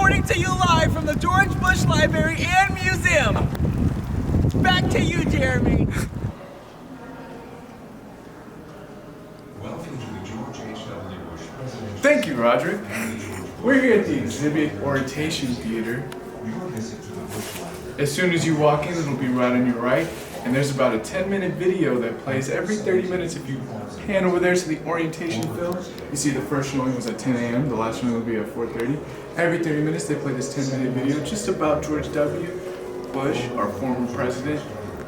reporting to you live from the George Bush Library and Museum. Back to you, Jeremy. Welcome to the George H.W. Bush Presidential. Thank you, Roderick. We're here at the exhibit Orientation Theater. Your visit to the Bush Library. As soon as you walk in, it'll be right on your right, and there's about a 10-minute video that plays every 30 minutes. If you pan over there to the orientation film, you see the first showing was at 10 a.m., the last one will be at 4:30. Every 30 minutes they play this 10-minute video just about George W. Bush, our former president.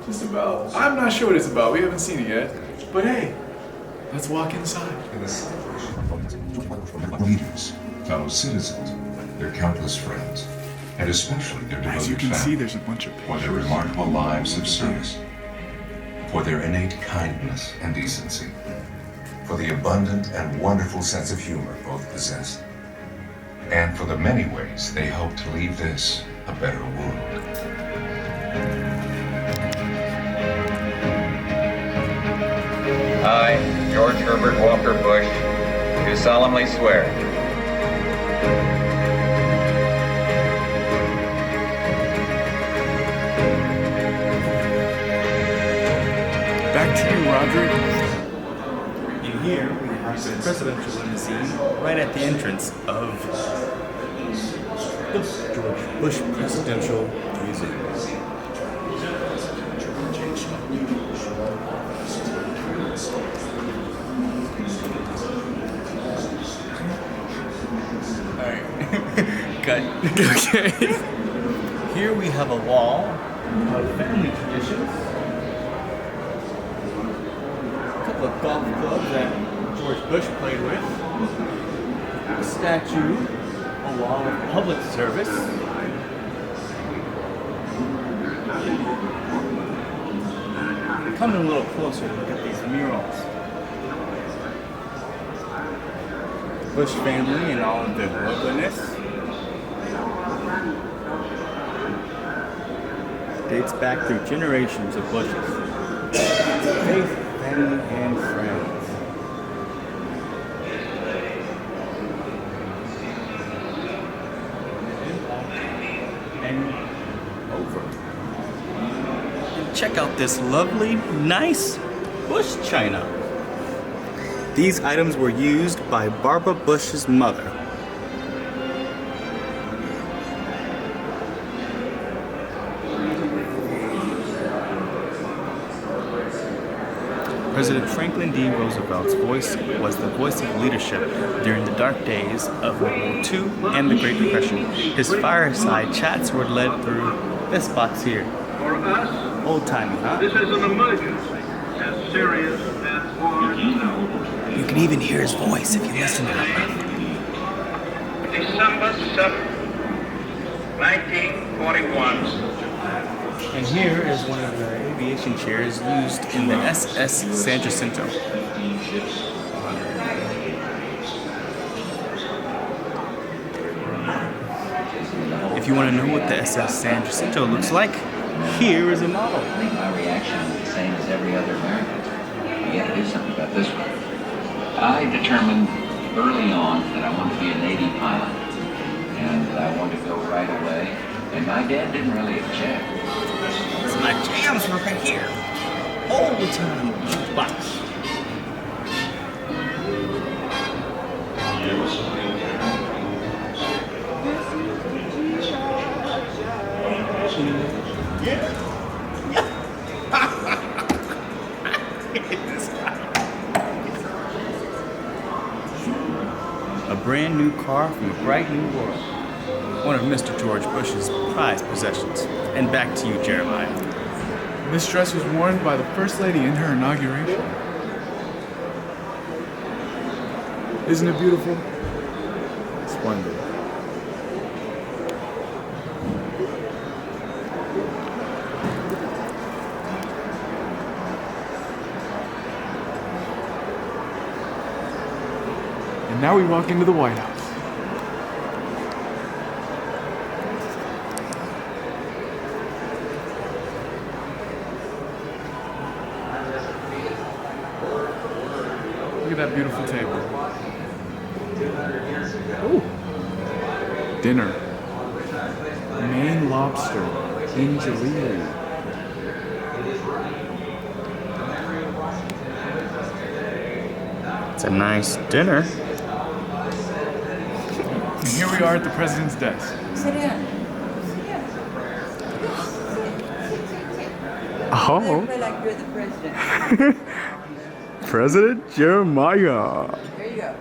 Just about, I'm not sure what it's about, we haven't seen it yet, but hey, let's walk inside. In a celebration of leaders, fellow citizens, their countless friends, and especially their devoted As you can see, families, there's a bunch of for their pictures. remarkable lives of service, for their innate kindness and decency, for the abundant and wonderful sense of humor both possess, and for the many ways they hope to leave this a better world. I, George Herbert Walker Bush, do solemnly swear Back to you, Roderick. And here we have the presidential limousine right at the entrance of the George Bush Presidential Museum. Alright, cut. Okay. Here we have a wall of family traditions. Of golf clubs that George Bush played with, a statue, a wall of public service, coming a little closer to look at these murals. Bush family and all of their loveliness dates back through generations of Bushes. Faith, family, and friends. And over. And check out this lovely, nice Bush china. These items were used by Barbara Bush's mother. President Franklin D. Roosevelt's voice was the voice of leadership during the dark days of World War II and the Great Depression. His fireside chats were led through this box here. For us, Old-timey, huh? this is an emergency as serious as war itself. You can even hear his voice if you listen to it. December 7th, 1941. And here is one of the aviation chairs used in the SS San Jacinto. If you want to know what the SS San Jacinto looks like, here is a model. I think my reaction is the same as every other American. We got to do something about this one. I determined early on that I wanted to be a Navy pilot, and that I wanted to go right away. And my dad didn't really object. So my jams were right here. All the time, jukebox. A brand new car from a bright new world. One of Mr. George Bush's prized possessions. And back to you, Jeremiah. This dress was worn by the First Lady in her inauguration. Isn't it beautiful? Splendid. And now we walk into the White House. Look at that beautiful table. Ooh. Dinner. Maine lobster in Jalili. It's a nice dinner. And here we are at the president's desk. Sit down. Oh, Play like you're the president. President Jeremiah. There you go.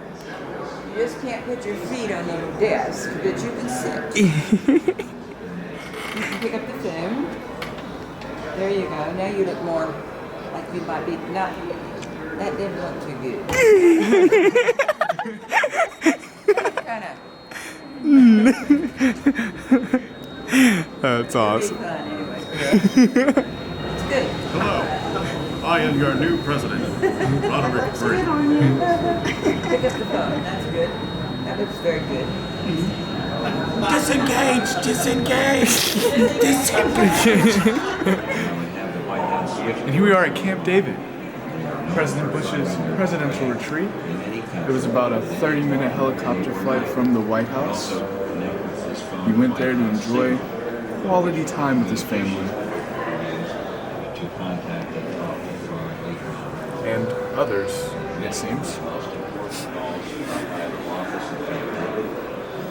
You just can't put your feet on the desk, but you can sit. You can pick up the phone. There you go. Now you look more like you might be not. That didn't look too good. Kind of. That's awesome. Fun anyway. It's good. Hello, I am your new president, Roderick Free. Pick up the phone. That's good. That looks very good. Disengage! Disengage! Disengage! And here we are at Camp David, President Bush's presidential retreat. It was about a 30-minute helicopter flight from the White House. He went there to enjoy quality time with his family. And others, it seems.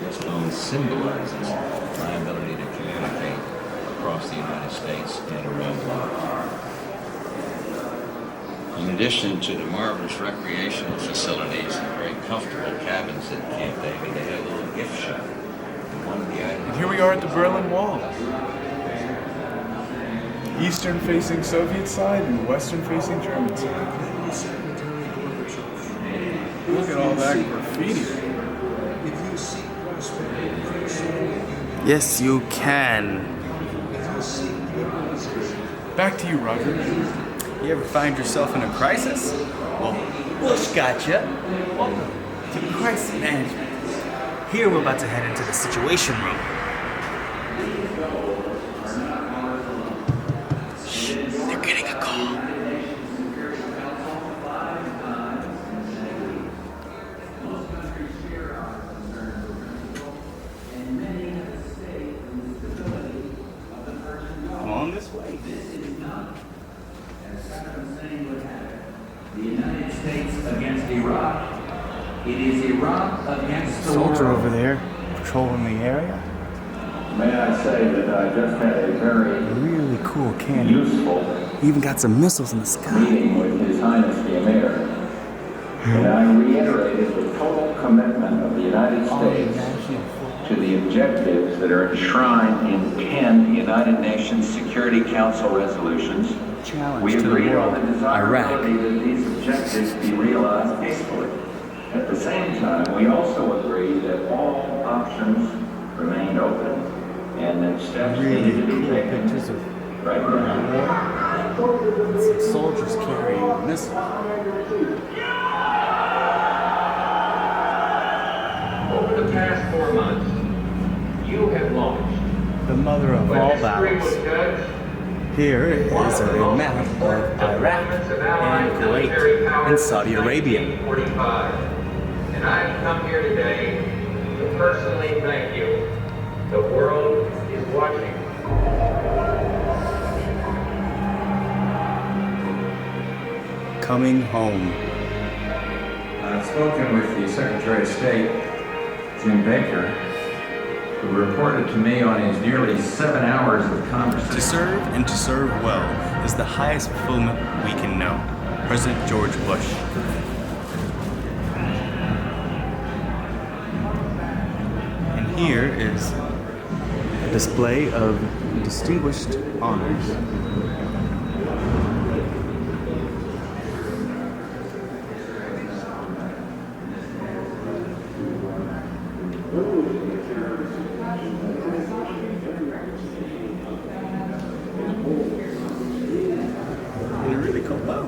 Its phone symbolizes my ability to communicate across the United States and around the world. In addition to the marvelous recreational facilities and very comfortable cabins at Camp David, they had a little gift shop. And one of the items. And here we are at the Berlin Wall. Eastern-facing Soviet side and western-facing German side. Look at all that graffiti. Yes, you can. Back to you, Roger. You ever find yourself in a crisis? Well, Bush got you. Welcome to crisis management. Here we're about to head into the situation room. Shh, they're getting a call. Come on this way. The United States against Iraq. It is Iraq against the Soldier world. over there patrolling the area. May I say that I just had a very Really cool cannon. useful Even got some missiles in the sky. meeting with His Highness the Emir, and I reiterated the total commitment of the United States to the objectives that are enshrined in 10 United Nations Security Council resolutions. Challenge We to the agreed on world. the desirability that these objectives be realized peacefully. At the same time, we also agreed that all options remained open and that steps needed to be Cool taken pictures of right now. some soldiers carrying missiles. Over the past 4 months, you have launched. The mother of all battles. Here is a map of Iraq and Kuwait and Saudi Arabia. And I've come here today to personally thank you. The world is watching. Coming home. I've spoken with the Secretary of State, Jim Baker, who reported to me on his nearly 7 hours of conversation. To serve and to serve well is the highest fulfillment we can know. President George Bush. And here is a display of distinguished honors. And a really cool bow.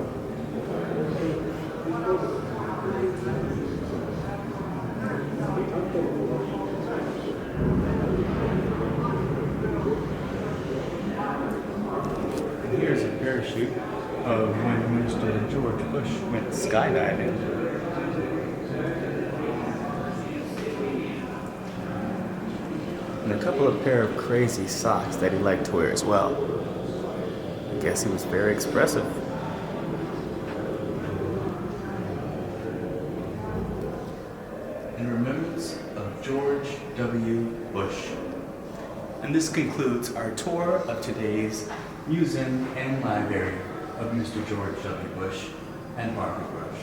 Here's a parachute of when Mr. George Bush went skydiving. and a couple of pair of crazy socks that he liked to wear as well. I guess he was very expressive. In remembrance of George W. Bush. And this concludes our tour of today's museum and library of Mr. George W. Bush and Barbara Bush.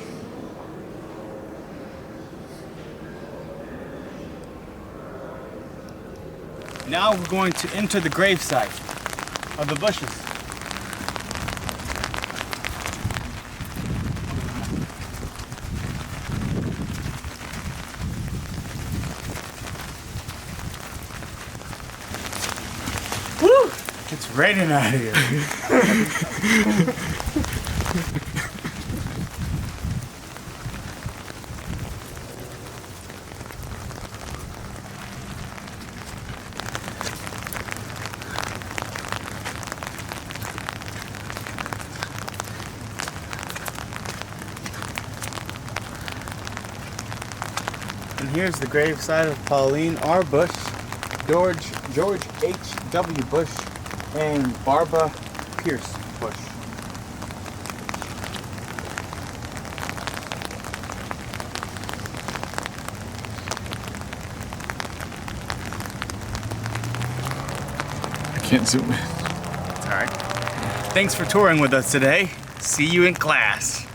Now we're going to enter the gravesite of the Bushes. Woo! It's raining out here. And here's the gravesite of Pauline R. Bush, George H.W. Bush, and Barbara Pierce Bush. I can't zoom in. It's alright. Thanks for touring with us today. See you in class.